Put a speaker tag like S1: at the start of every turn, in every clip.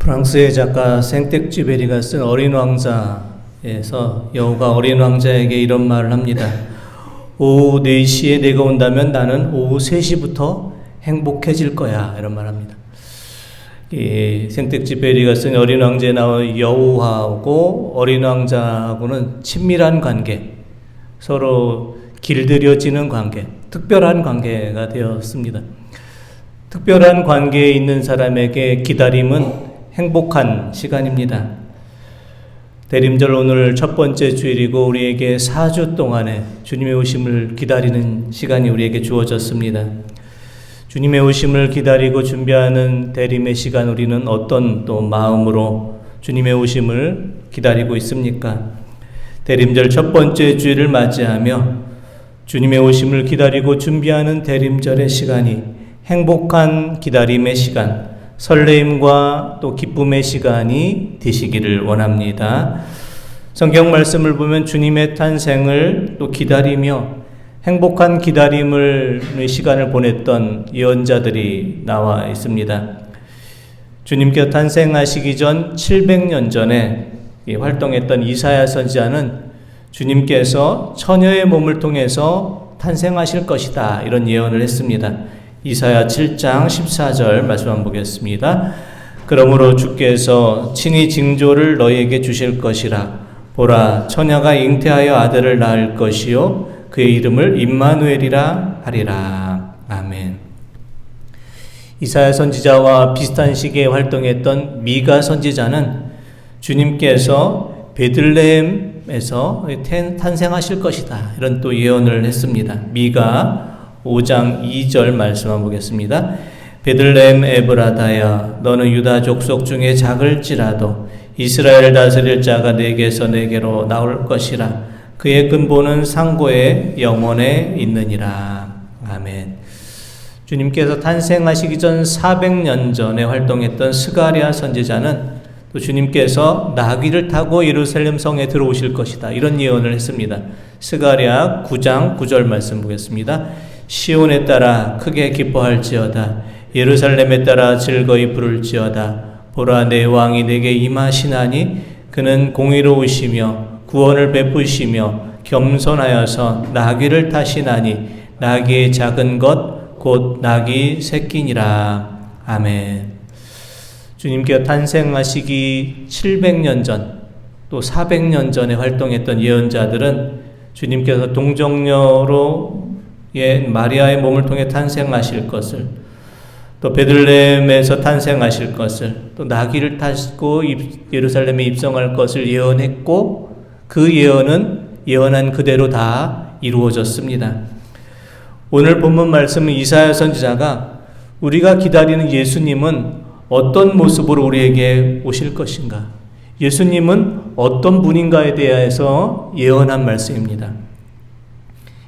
S1: 프랑스의 작가 생텍쥐베리가 쓴 어린 왕자에서 여우가 어린 왕자에게 이런 말을 합니다. 오후 4시에 내가 온다면 나는 오후 3시부터 행복해질 거야. 이런 말을 합니다. 이 생텍쥐베리가 쓴 어린 왕자에 나온 여우하고 어린 왕자하고는 친밀한 관계, 서로 길들여지는 관계, 특별한 관계가 되었습니다. 특별한 관계에 있는 사람에게 기다림은 행복한 시간입니다. 대림절 오늘 첫 번째 주일이고 우리에게 4주 동안에 주님의 오심을 기다리는 시간이 우리에게 주어졌습니다. 주님의 오심을 기다리고 준비하는 대림의 시간, 우리는 어떤 또 마음으로 주님의 오심을 기다리고 있습니까? 대림절 첫 번째 주일을 맞이하며 주님의 오심을 기다리고 준비하는 대림절의 시간이 행복한 기다림의 시간, 설레임과 또 기쁨의 시간이 되시기를 원합니다. 성경 말씀을 보면 주님의 탄생을 또 기다리며 행복한 기다림을 시간을 보냈던 예언자들이 나와 있습니다. 주님께서 탄생하시기 전 700년 전에 활동했던 이사야 선지자는 주님께서 처녀의 몸을 통해서 탄생하실 것이다, 이런 예언을 했습니다. 이사야 7장 14절 말씀 한번 보겠습니다. 그러므로 주께서 친히 징조를 너희에게 주실 것이라. 보라, 처녀가 잉태하여 아들을 낳을 것이요 그의 이름을 임마누엘이라 하리라. 아멘. 이사야 선지자와 비슷한 시기에 활동했던 미가 선지자는 주님께서 베들레헴에서 탄생하실 것이다, 이런 또 예언을 했습니다. 미가 5장 2절 말씀 한번 보겠습니다. 베들레헴 에브라다야, 너는 유다 족속 중에 작을지라도 이스라엘 다스릴 자가 내게서 내게로 나올 것이라. 그의 근본은 상고의 영원에 있느니라. 아멘. 주님께서 탄생하시기 전 400년 전에 활동했던 스가랴 선지자는 또 주님께서 나귀를 타고 예루살렘 성에 들어오실 것이다, 이런 예언을 했습니다. 스가랴 9장 9절 말씀 보겠습니다. 시온에 따라 크게 기뻐할지어다. 예루살렘에 따라 즐거이 부를지어다. 보라, 내 왕이 내게 임하시나니 그는 공의로우시며 구원을 베푸시며 겸손하여서 나귀를 타시나니 나귀의 작은 것 곧 나귀 새끼니라. 아멘. 주님께서 탄생하시기 700년 전, 또 400년 전에 활동했던 예언자들은 주님께서 동정녀로 마리아의 몸을 통해 탄생하실 것을, 또 베들레헴에서 탄생하실 것을, 또 나귀를 타시고 예루살렘에 입성할 것을 예언했고 그 예언은 예언한 그대로 다 이루어졌습니다. 오늘 본문 말씀은 이사야 선지자가 우리가 기다리는 예수님은 어떤 모습으로 우리에게 오실 것인가, 예수님은 어떤 분인가에 대해서 예언한 말씀입니다.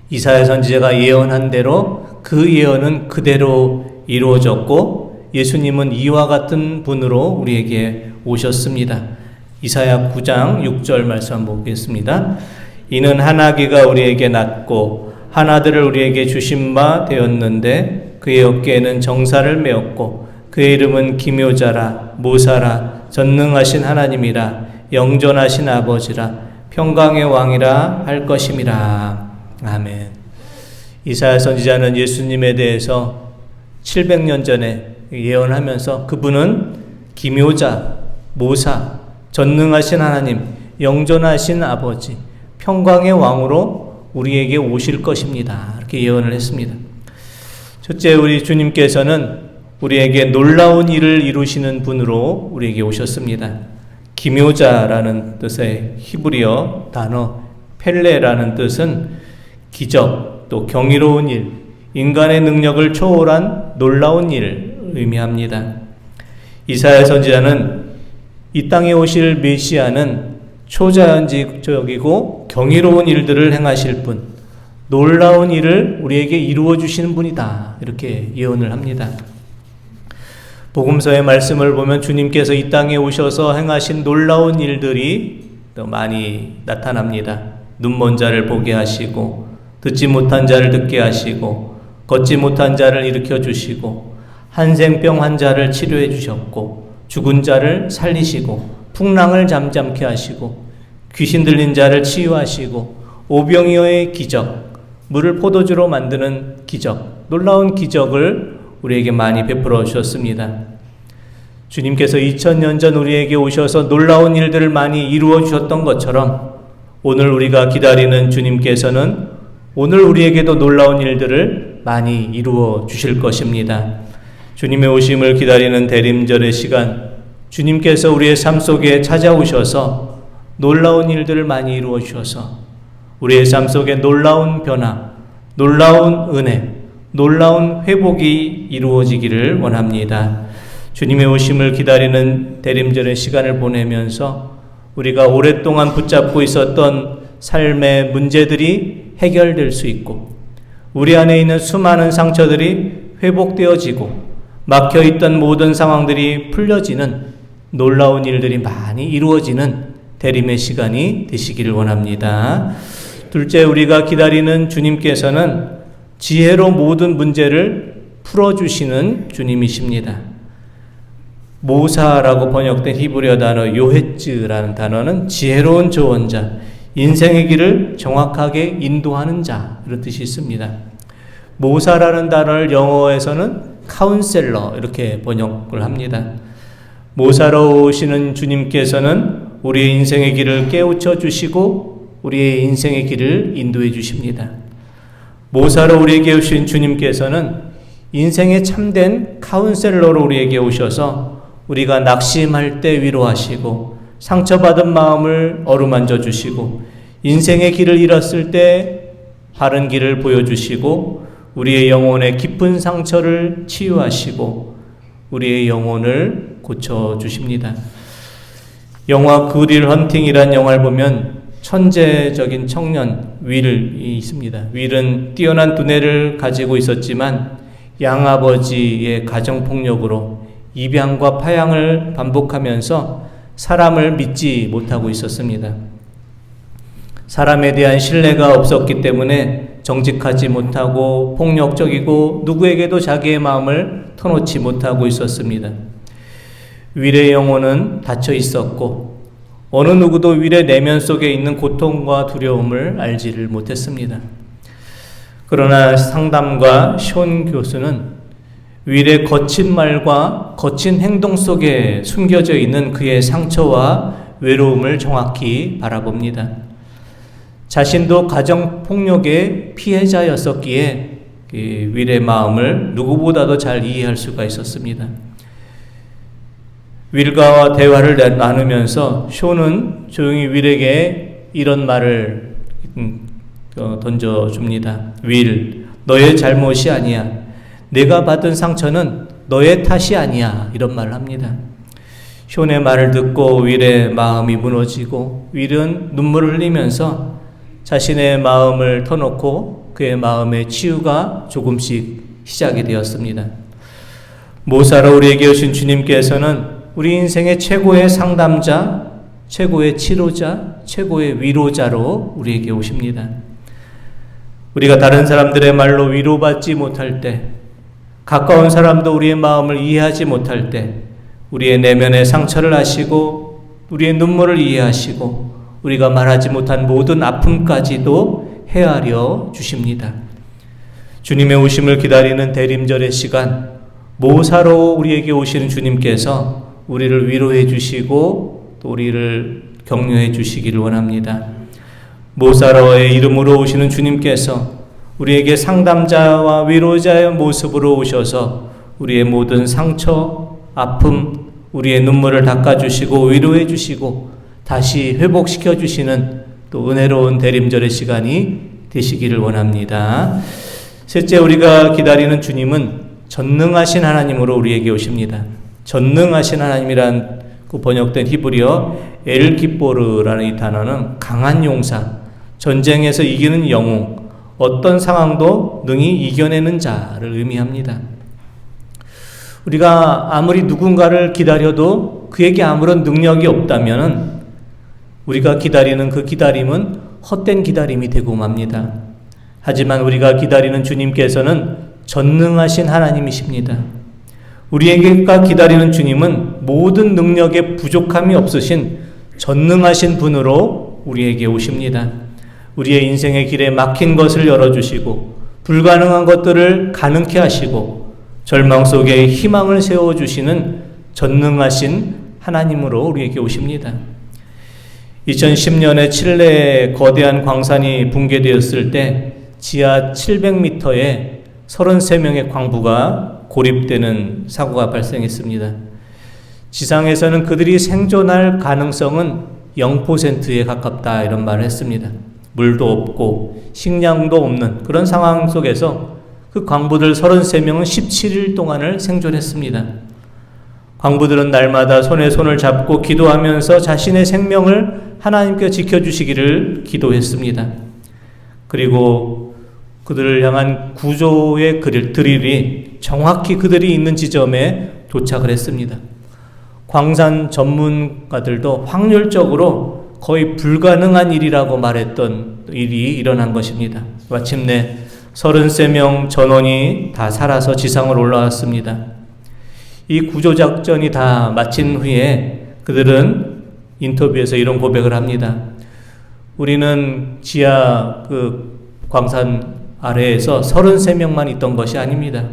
S1: 이사야 선지자가 예언한 대로 그 예언은 그대로 이루어졌고 예수님은 이와 같은 분으로 우리에게 오셨습니다. 이사야 9장 6절 말씀 한번 보겠습니다. 이는 한 아기가 우리에게 낳고 한 아들을 우리에게 주신 바 되었는데 그의 어깨에는 정사를 메었고 그의 이름은 기묘자라, 모사라, 전능하신 하나님이라, 영존하신 아버지라, 평강의 왕이라 할 것임이라. 아멘. 이사야 선지자는 예수님에 대해서 700년 전에 예언하면서 그분은 기묘자, 모사, 전능하신 하나님, 영존하신 아버지, 평강의 왕으로 우리에게 오실 것입니다, 이렇게 예언을 했습니다. 첫째, 우리 주님께서는 우리에게 놀라운 일을 이루시는 분으로 우리에게 오셨습니다. 기묘자라는 뜻의 히브리어 단어 펠레라는 뜻은 기적, 또 경이로운 일, 인간의 능력을 초월한 놀라운 일을 의미합니다. 이사야 선지자는 이 땅에 오실 메시아는 초자연적이고 경이로운 일들을 행하실 분, 놀라운 일을 우리에게 이루어 주시는 분이다, 이렇게 예언을 합니다. 복음서의 말씀을 보면 주님께서 이 땅에 오셔서 행하신 놀라운 일들이 또 많이 나타납니다. 눈먼 자를 보게 하시고, 듣지 못한 자를 듣게 하시고, 걷지 못한 자를 일으켜 주시고, 한생병 환자를 치료해 주셨고, 죽은 자를 살리시고 풍랑을 잠잠케 하시고 귀신 들린 자를 치유하시고 오병이어의 기적, 물을 포도주로 만드는 기적, 놀라운 기적을 우리에게 많이 베풀어 주셨습니다. 주님께서 2000년 전 우리에게 오셔서 놀라운 일들을 많이 이루어 주셨던 것처럼 오늘 우리가 기다리는 주님께서는 오늘 우리에게도 놀라운 일들을 많이 이루어 주실 것입니다. 주님의 오심을 기다리는 대림절의 시간, 주님께서 우리의 삶 속에 찾아오셔서 놀라운 일들을 많이 이루어 주셔서 우리의 삶 속에 놀라운 변화, 놀라운 은혜, 놀라운 회복이 이루어지기를 원합니다. 주님의 오심을 기다리는 대림절의 시간을 보내면서 우리가 오랫동안 붙잡고 있었던 삶의 문제들이 해결될 수 있고 우리 안에 있는 수많은 상처들이 회복되어지고 막혀있던 모든 상황들이 풀려지는 놀라운 일들이 많이 이루어지는 대림의 시간이 되시기를 원합니다. 둘째, 우리가 기다리는 주님께서는 지혜로 모든 문제를 풀어주시는 주님이십니다. 모사라고 번역된 히브리어 단어 요헤츠라는 단어는 지혜로운 조언자, 인생의 길을 정확하게 인도하는 자, 이런 뜻이 있습니다. 모사라는 단어를 영어에서는 카운셀러 이렇게 번역을 합니다. 모사로 오시는 주님께서는 우리의 인생의 길을 깨우쳐 주시고 우리의 인생의 길을 인도해 주십니다. 모사로 우리에게 오신 주님께서는 인생의 참된 카운셀러로 우리에게 오셔서 우리가 낙심할 때 위로하시고 상처받은 마음을 어루만져 주시고 인생의 길을 잃었을 때 바른 길을 보여주시고 우리의 영혼의 깊은 상처를 치유하시고 우리의 영혼을 고쳐주십니다. 영화 그릴 헌팅이란 영화를 보면 천재적인 청년 윌이 있습니다. 윌은 뛰어난 두뇌를 가지고 있었지만 양아버지의 가정폭력으로 입양과 파양을 반복하면서 사람을 믿지 못하고 있었습니다. 사람에 대한 신뢰가 없었기 때문에 정직하지 못하고 폭력적이고 누구에게도 자기의 마음을 터놓지 못하고 있었습니다. 윌의 영혼은 닫혀 있었고 어느 누구도 윌의 내면 속에 있는 고통과 두려움을 알지를 못했습니다. 그러나 상담가 숀 교수는 윌의 거친 말과 거친 행동 속에 숨겨져 있는 그의 상처와 외로움을 정확히 바라봅니다. 자신도 가정폭력의 피해자였었기에 윌의 마음을 누구보다도 잘 이해할 수가 있었습니다. 윌과 대화를 나누면서 숀은 조용히 윌에게 이런 말을 던져줍니다. 윌, 너의 잘못이 아니야. 내가 받은 상처는 너의 탓이 아니야. 이런 말을 합니다. 숀의 말을 듣고 윌의 마음이 무너지고 윌은 눈물을 흘리면서 자신의 마음을 터놓고 그의 마음의 치유가 조금씩 시작이 되었습니다. 모사로 우리에게 오신 주님께서는 우리 인생의 최고의 상담자, 최고의 치료자, 최고의 위로자로 우리에게 오십니다. 우리가 다른 사람들의 말로 위로받지 못할 때, 가까운 사람도 우리의 마음을 이해하지 못할 때, 우리의 내면의 상처를 아시고 우리의 눈물을 이해하시고 우리가 말하지 못한 모든 아픔까지도 헤아려 주십니다. 주님의 오심을 기다리는 대림절의 시간, 모사로 우리에게 오시는 주님께서 우리를 위로해 주시고 또 우리를 격려해 주시기를 원합니다. 모사로의 이름으로 오시는 주님께서 우리에게 상담자와 위로자의 모습으로 오셔서 우리의 모든 상처, 아픔, 우리의 눈물을 닦아주시고 위로해 주시고 다시 회복시켜 주시는 또 은혜로운 대림절의 시간이 되시기를 원합니다. 셋째, 우리가 기다리는 주님은 전능하신 하나님으로 우리에게 오십니다. 전능하신 하나님이란 그 번역된 히브리어 엘기보르라는 이 단어는 강한 용사, 전쟁에서 이기는 영웅, 어떤 상황도 능히 이겨내는 자를 의미합니다. 우리가 아무리 누군가를 기다려도 그에게 아무런 능력이 없다면 우리가 기다리는 그 기다림은 헛된 기다림이 되고 맙니다. 하지만 우리가 기다리는 주님께서는 전능하신 하나님이십니다. 우리에게가 기다리는 주님은 모든 능력에 부족함이 없으신 전능하신 분으로 우리에게 오십니다. 우리의 인생의 길에 막힌 것을 열어주시고 불가능한 것들을 가능케 하시고 절망 속에 희망을 세워주시는 전능하신 하나님으로 우리에게 오십니다. 2010년에 칠레에 거대한 광산이 붕괴되었을 때 지하 700m에 33명의 광부가 고립되는 사고가 발생했습니다. 지상에서는 그들이 생존할 가능성은 0%에 가깝다 이런 말을 했습니다. 물도 없고 식량도 없는 그런 상황 속에서 그 광부들 33명은 17일 동안을 생존했습니다. 광부들은 날마다 손에 손을 잡고 기도하면서 자신의 생명을 하나님께 지켜주시기를 기도했습니다. 그리고 그들을 향한 구조의 드릴이 정확히 그들이 있는 지점에 도착을 했습니다. 광산 전문가들도 확률적으로 거의 불가능한 일이라고 말했던 일이 일어난 것입니다. 마침내 33명 전원이 다 살아서 지상을 올라왔습니다. 이 구조작전이 다 마친 후에 그들은 인터뷰에서 이런 고백을 합니다. 우리는 지하 광산 아래에서 33명만 있던 것이 아닙니다.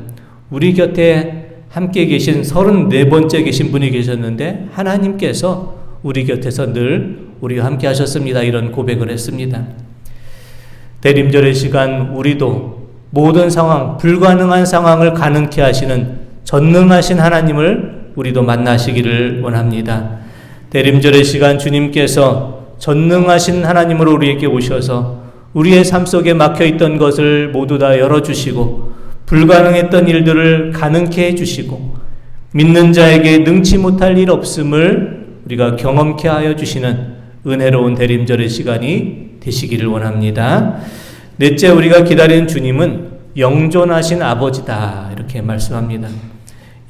S1: 우리 곁에 함께 계신 34번째 계신 분이 계셨는데 하나님께서 우리 곁에서 늘 우리와 함께 하셨습니다. 이런 고백을 했습니다. 대림절의 시간 우리도 모든 상황, 불가능한 상황을 가능케 하시는 전능하신 하나님을 우리도 만나시기를 원합니다. 대림절의 시간 주님께서 전능하신 하나님으로 우리에게 오셔서 우리의 삶 속에 막혀있던 것을 모두 다 열어주시고 불가능했던 일들을 가능케 해주시고 믿는 자에게 능치 못할 일 없음을 우리가 경험케 하여 주시는 은혜로운 대림절의 시간이 되시기를 원합니다. 넷째, 우리가 기다리는 주님은 영존하신 아버지다 이렇게 말씀합니다.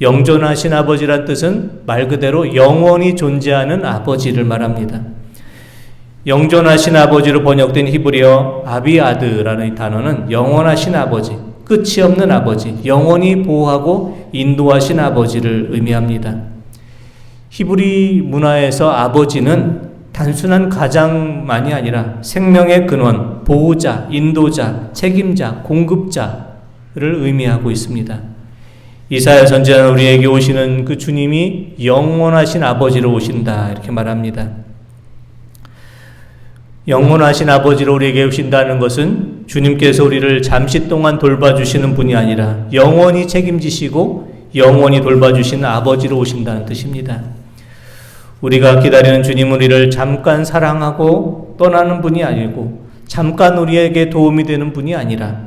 S1: 영존하신 아버지란 뜻은 말 그대로 영원히 존재하는 아버지를 말합니다. 영존하신 아버지로 번역된 히브리어 아비아드라는 이 단어는 영원하신 아버지, 끝이 없는 아버지, 영원히 보호하고 인도하신 아버지를 의미합니다. 히브리 문화에서 아버지는 단순한 가장만이 아니라 생명의 근원, 보호자, 인도자, 책임자, 공급자를 의미하고 있습니다. 이사야 선지자는 우리에게 오시는 그 주님이 영원하신 아버지로 오신다 이렇게 말합니다. 영원하신 아버지로 우리에게 오신다는 것은 주님께서 우리를 잠시 동안 돌봐주시는 분이 아니라 영원히 책임지시고 영원히 돌봐주시는 아버지로 오신다는 뜻입니다. 우리가 기다리는 주님은 우리를 잠깐 사랑하고 떠나는 분이 아니고 잠깐 우리에게 도움이 되는 분이 아니라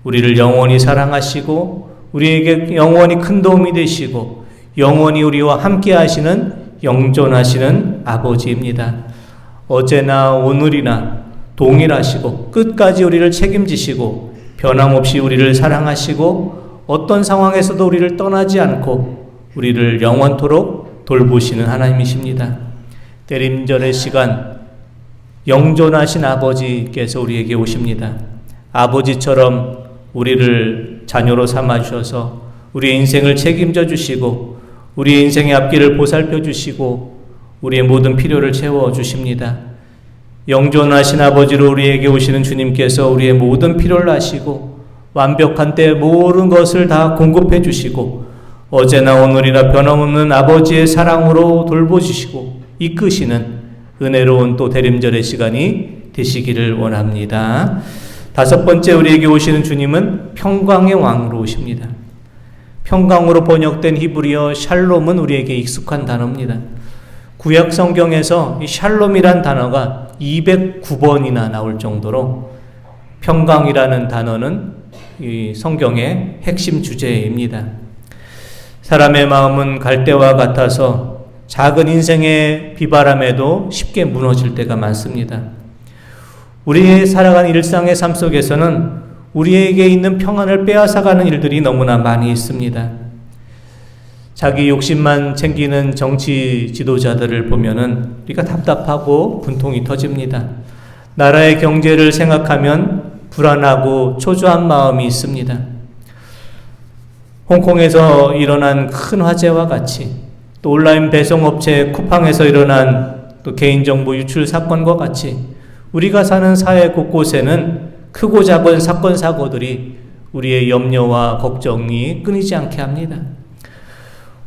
S1: 우리를 영원히 사랑하시고 우리에게 영원히 큰 도움이 되시고 영원히 우리와 함께 하시는 영존하시는 아버지입니다. 어제나 오늘이나 동일하시고 끝까지 우리를 책임지시고 변함없이 우리를 사랑하시고 어떤 상황에서도 우리를 떠나지 않고 우리를 영원토록 돌보시는 하나님이십니다. 대림절의 시간 영존하신 아버지께서 우리에게 오십니다. 아버지처럼 우리를 자녀로 삼아주셔서 우리의 인생을 책임져 주시고 우리의 인생의 앞길을 보살펴 주시고 우리의 모든 필요를 채워주십니다. 영존하신 아버지로 우리에게 오시는 주님께서 우리의 모든 필요를 아시고 완벽한 때 모든 것을 다 공급해 주시고 어제나 오늘이나 변함없는 아버지의 사랑으로 돌보주시고 이끄시는 은혜로운 또 대림절의 시간이 되시기를 원합니다. 다섯 번째, 우리에게 오시는 주님은 평강의 왕으로 오십니다. 평강으로 번역된 히브리어 샬롬은 우리에게 익숙한 단어입니다. 구약 성경에서 이 샬롬이란 단어가 209번이나 나올 정도로 평강이라는 단어는 이 성경의 핵심 주제입니다. 사람의 마음은 갈대와 같아서 작은 인생의 비바람에도 쉽게 무너질 때가 많습니다. 우리의 살아가는 일상의 삶 속에서는 우리에게 있는 평안을 빼앗아가는 일들이 너무나 많이 있습니다. 자기 욕심만 챙기는 정치 지도자들을 보면은 우리가 답답하고 분통이 터집니다. 나라의 경제를 생각하면 불안하고 초조한 마음이 있습니다. 홍콩에서 일어난 큰 화재와 같이 또 온라인 배송업체 쿠팡에서 일어난 또 개인정보 유출 사건과 같이 우리가 사는 사회 곳곳에는 크고 작은 사건 사고들이 우리의 염려와 걱정이 끊이지 않게 합니다.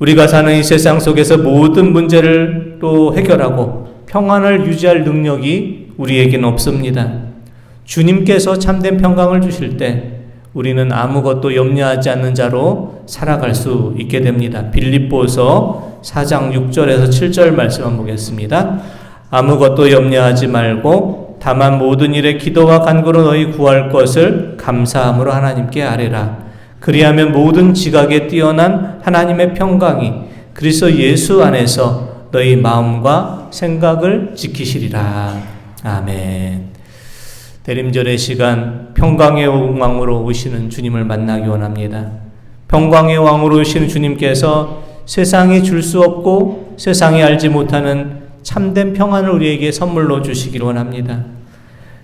S1: 우리가 사는 이 세상 속에서 모든 문제를 또 해결하고 평안을 유지할 능력이 우리에게는 없습니다. 주님께서 참된 평강을 주실 때 우리는 아무것도 염려하지 않는 자로 살아갈 수 있게 됩니다. 빌립보서 4장 6절에서 7절 말씀 한번 보겠습니다. 아무것도 염려하지 말고 다만 모든 일에 기도와 간구로 너희 구할 것을 감사함으로 하나님께 아뢰라. 그리하면 모든 지각에 뛰어난 하나님의 평강이 그리스도 예수 안에서 너희 마음과 생각을 지키시리라. 아멘. 대림절의 시간 평강의 왕으로 오시는 주님을 만나기 원합니다. 평강의 왕으로 오시는 주님께서 세상이 줄 수 없고 세상이 알지 못하는 참된 평안을 우리에게 선물로 주시기를 원합니다.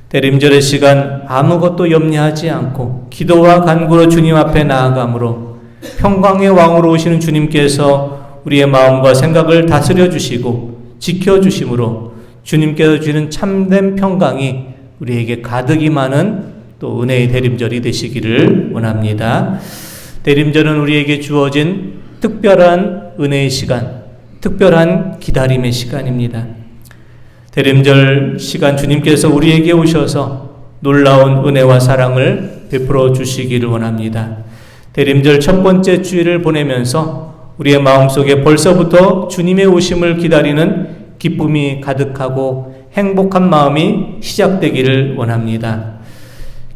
S1: 대림절의 시간 아무것도 염려하지 않고 기도와 간구로 주님 앞에 나아감으로 평강의 왕으로 오시는 주님께서 우리의 마음과 생각을 다스려 주시고 지켜 주심으로 주님께서 주시는 참된 평강이 우리에게 가득히 많은 또 은혜의 대림절이 되시기를 원합니다. 대림절은 우리에게 주어진 특별한 은혜의 시간, 특별한 기다림의 시간입니다. 대림절 시간 주님께서 우리에게 오셔서 놀라운 은혜와 사랑을 베풀어 주시기를 원합니다. 대림절 첫 번째 주일을 보내면서 우리의 마음속에 벌써부터 주님의 오심을 기다리는 기쁨이 가득하고 행복한 마음이 시작되기를 원합니다.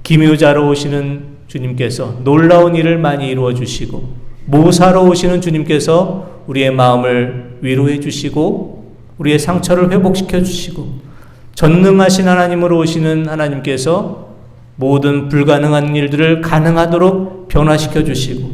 S1: 기묘자로 오시는 주님께서 놀라운 일을 많이 이루어 주시고 모사로 오시는 주님께서 우리의 마음을 위로해 주시고 우리의 상처를 회복시켜 주시고 전능하신 하나님으로 오시는 하나님께서 모든 불가능한 일들을 가능하도록 변화시켜 주시고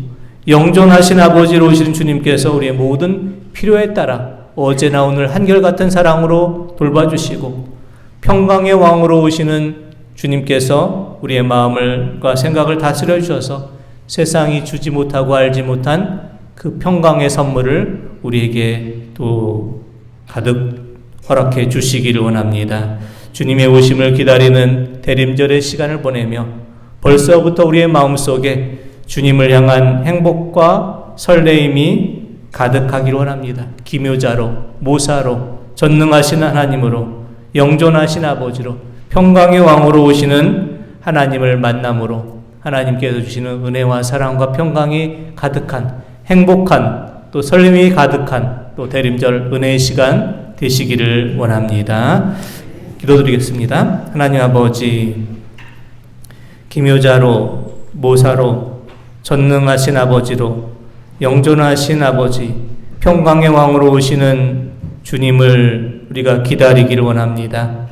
S1: 영존하신 아버지로 오시는 주님께서 우리의 모든 필요에 따라 어제나 오늘 한결같은 사랑으로 돌봐주시고 평강의 왕으로 오시는 주님께서 우리의 마음과 생각을 다스려 주셔서 세상이 주지 못하고 알지 못한 그 평강의 선물을 우리에게 또 가득 허락해 주시기를 원합니다. 주님의 오심을 기다리는 대림절의 시간을 보내며 벌써부터 우리의 마음속에 주님을 향한 행복과 설레임이 가득하기를 원합니다. 기묘자로, 모사로, 전능하신 하나님으로, 영존하신 아버지로, 평강의 왕으로 오시는 하나님을 만남으로 하나님께서 주시는 은혜와 사랑과 평강이 가득한 행복한 또 설렘이 가득한 또 대림절 은혜의 시간 되시기를 원합니다. 기도드리겠습니다. 하나님 아버지, 기묘자로, 모사로, 전능하신 아버지로, 영존하신 아버지, 평강의 왕으로 오시는 주님을 우리가 기다리기를 원합니다.